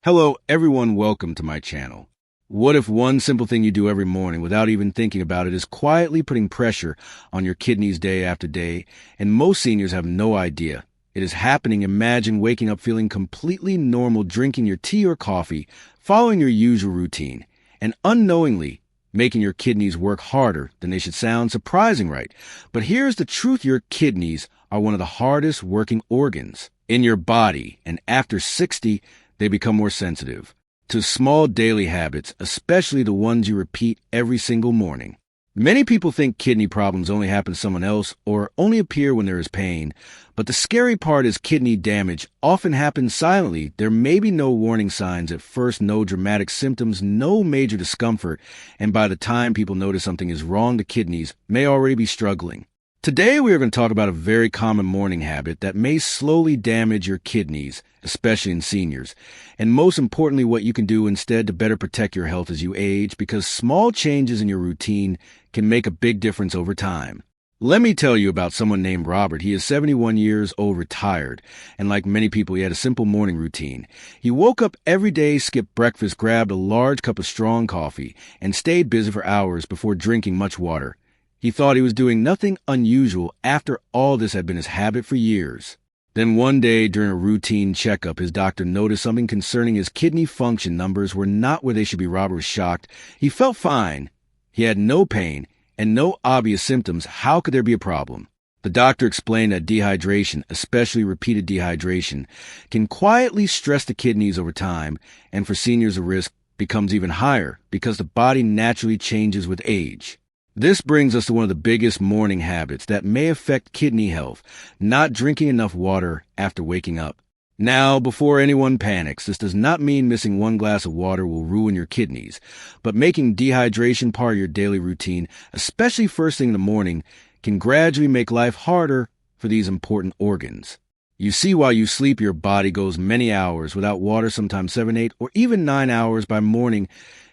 Hello, everyone. Welcome to my channel. What if one simple thing you do every morning without even thinking about it is quietly putting pressure on your kidneys day after day, and most seniors have no idea. It is happening. Imagine waking up feeling completely normal, drinking your tea or coffee, following your usual routine, and unknowingly making your kidneys work harder than they should. Sound surprising, right? But here's the truth. Your kidneys are one of the hardest working organs in your body, and after 60, they become more sensitive to small daily habits, especially the ones you repeat every single morning. Many people think kidney problems only happen to someone else or only appear when there is pain, but the scary part is kidney damage often happens silently. There may be no warning signs at first, no dramatic symptoms, no major discomfort, and by the time people notice something is wrong, the kidneys may already be struggling. Today, we are going to talk about a very common morning habit that may slowly damage your kidneys, especially in seniors, and most importantly, what you can do instead to better protect your health as you age, because small changes in your routine can make a big difference over time. Let me tell you about someone named Robert. He is 71 years old, retired, and like many people, he had a simple morning routine. He woke up every day, skipped breakfast, grabbed a large cup of strong coffee, and stayed busy for hours before drinking much water. He thought he was doing nothing unusual. After all, this had been his habit for years. Then one day, during a routine checkup, his doctor noticed something concerning his kidney function. Numbers were not where they should be. Robert was shocked. He felt fine. He had no pain and no obvious symptoms. How could there be a problem? The doctor explained that dehydration, especially repeated dehydration, can quietly stress the kidneys over time, and for seniors the risk becomes even higher because the body naturally changes with age. This brings us to one of the biggest morning habits that may affect kidney health: not drinking enough water after waking up. Now, before anyone panics, this does not mean missing one glass of water will ruin your kidneys, but making dehydration part of your daily routine, especially first thing in the morning, can gradually make life harder for these important organs. You see, while you sleep, your body goes many hours without water, sometimes 7, 8, or even 9 hours. By morning,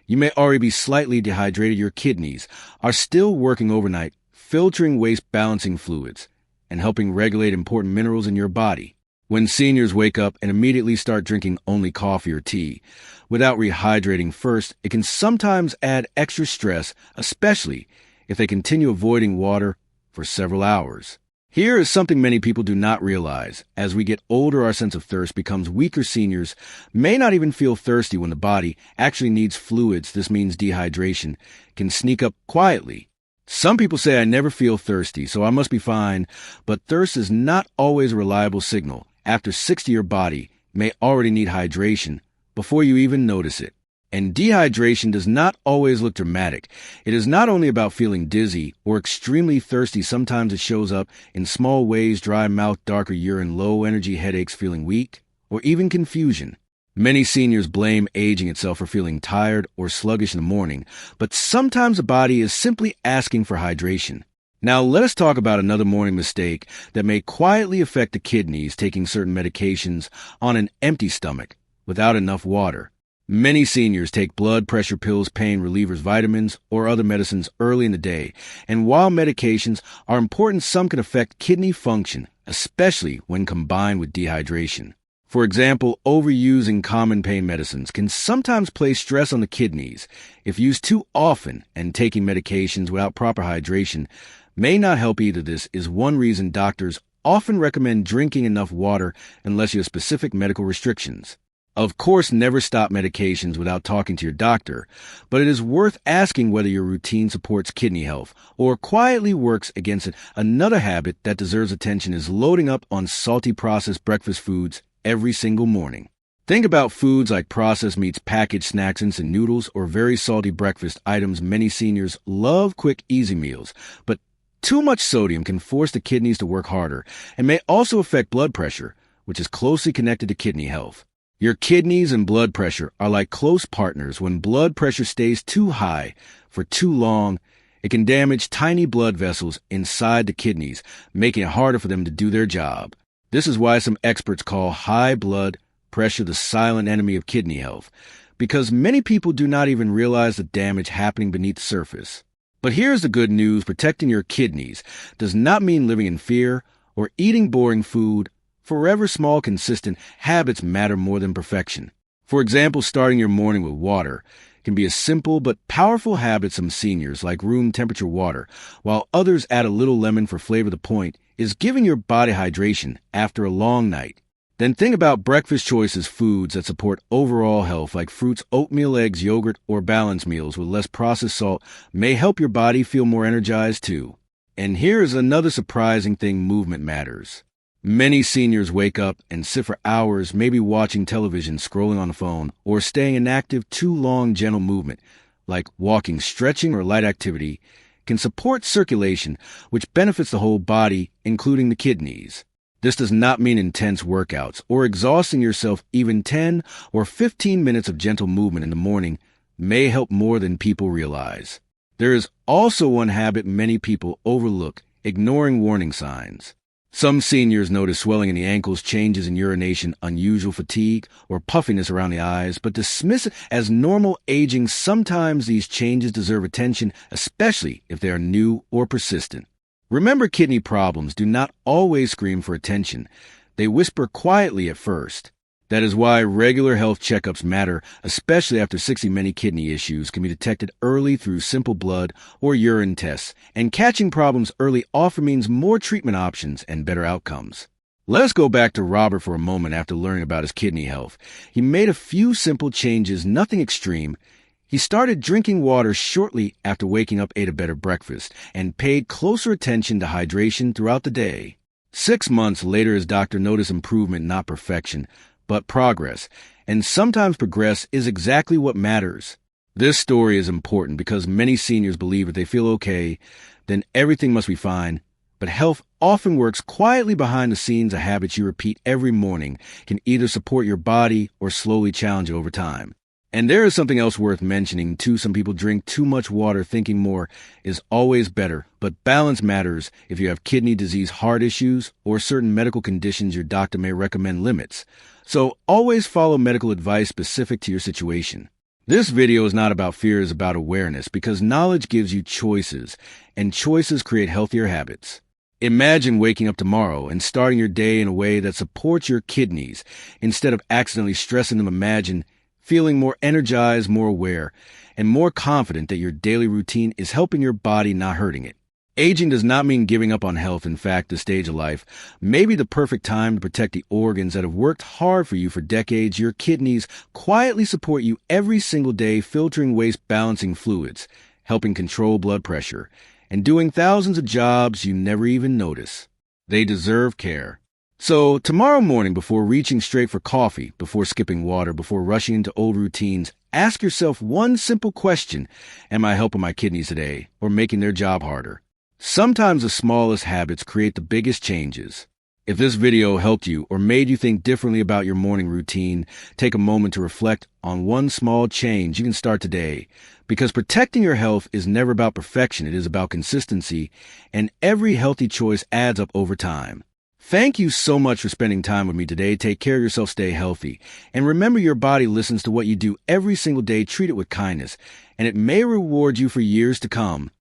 you may already be slightly dehydrated. Your kidneys are still working overnight, filtering waste, balancing fluids, and helping regulate important minerals in your body. When seniors wake up and immediately start drinking only coffee or tea without rehydrating first, it can sometimes add extra stress, especially if they continue avoiding water for several hours. Here is something many people do not realize. As we get older, our sense of thirst becomes weaker. Seniors may not even feel thirsty when the body actually needs fluids. This means dehydration can sneak up quietly. Some people say, "I never feel thirsty, so I must be fine," but thirst is not always a reliable signal. After 60, your body may already need hydration before you even notice it. And dehydration does not always look dramatic. It is not only about feeling dizzy or extremely thirsty. Sometimes it shows up in small ways: dry mouth, darker urine, low energy, headaches, feeling weak, or even confusion. Many seniors blame aging itself for feeling tired or sluggish in the morning, but sometimes the body is simply asking for hydration. Now, let us talk about another morning mistake that may quietly affect the kidneys: taking certain medications on an empty stomach without enough water. Many seniors take blood pressure pills, pain relievers, vitamins, or other medicines early in the day. And while medications are important, some can affect kidney function, especially when combined with dehydration. For example, overusing common pain medicines can sometimes place stress on the kidneys. If used too often, and taking medications without proper hydration may not help either. This is one reason doctors often recommend drinking enough water unless you have specific medical restrictions. Of course, never stop medications without talking to your doctor, but it is worth asking whether your routine supports kidney health or quietly works against it. Another habit that deserves attention is loading up on salty processed breakfast foods every single morning. Think about foods like processed meats, packaged snacks, instant noodles, or very salty breakfast items. Many seniors love quick, easy meals, but too much sodium can force the kidneys to work harder and may also affect blood pressure, which is closely connected to kidney health. Your kidneys and blood pressure are like close partners. When blood pressure stays too high for too long, it can damage tiny blood vessels inside the kidneys, making it harder for them to do their job. This is why some experts call high blood pressure the silent enemy of kidney health, because many people do not even realize the damage happening beneath the surface. But here's the good news: protecting your kidneys does not mean living in fear or eating boring food. Forever small, consistent habits matter more than perfection. For example, starting your morning with water can be a simple but powerful habit some seniors like room temperature water, while others add a little lemon for flavor. The point is giving your body hydration after a long night. Then think about breakfast choices, foods that support overall health like fruits, oatmeal, eggs, yogurt, or balanced meals with less processed salt may help your body feel more energized too. And here's another surprising thing: movement matters. Many seniors wake up and sit for hours, maybe watching television, scrolling on the phone, or staying inactive. Too long. Gentle movement, like walking, stretching, or light activity, can support circulation, which benefits the whole body, including the kidneys. This does not mean intense workouts or exhausting yourself. Even 10 or 15 minutes of gentle movement in the morning may help more than people realize. There is also one habit many people overlook: ignoring warning signs. Some seniors notice swelling in the ankles, changes in urination, unusual fatigue, or puffiness around the eyes, but dismiss it as normal aging. Sometimes these changes deserve attention, especially if they are new or persistent. Remember, kidney problems do not always scream for attention. They whisper quietly at first. That is why regular health checkups matter, especially after 60. Many kidney issues can be detected early through simple blood or urine tests, and catching problems early often means more treatment options and better outcomes. Let's go back to Robert for a moment. After learning about his kidney health, he made a few simple changes, nothing extreme. He started drinking water shortly after waking up, ate a better breakfast, and paid closer attention to hydration throughout the day. 6 months later, his doctor noticed improvement, not perfection, but progress, and sometimes progress is exactly what matters. This story is important because many seniors believe if they feel okay, then everything must be fine. But health often works quietly behind the scenes. A habit you repeat every morning can either support your body or slowly challenge it over time. And there is something else worth mentioning too. Some people drink too much water, thinking more is always better. But balance matters. If you have kidney disease, heart issues, or certain medical conditions, your doctor may recommend limits. So always follow medical advice specific to your situation. This video is not about fear, it's about awareness, because knowledge gives you choices, and choices create healthier habits. Imagine waking up tomorrow and starting your day in a way that supports your kidneys instead of accidentally stressing them. Imagine feeling more energized, more aware, and more confident that your daily routine is helping your body, not hurting it. Aging does not mean giving up on health. In fact, this stage of life may be the perfect time to protect the organs that have worked hard for you for decades. Your kidneys quietly support you every single day, filtering waste, balancing fluids, helping control blood pressure, and doing thousands of jobs you never even notice. They deserve care. So tomorrow morning, before reaching straight for coffee, before skipping water, before rushing into old routines, ask yourself one simple question: am I helping my kidneys today or making their job harder? Sometimes the smallest habits create the biggest changes. If this video helped you or made you think differently about your morning routine, take a moment to reflect on one small change you can start today. Because protecting your health is never about perfection, it is about consistency, and every healthy choice adds up over time. Thank you so much for spending time with me today. Take care of yourself, stay healthy, and remember, your body listens to what you do every single day. Treat it with kindness, and it may reward you for years to come.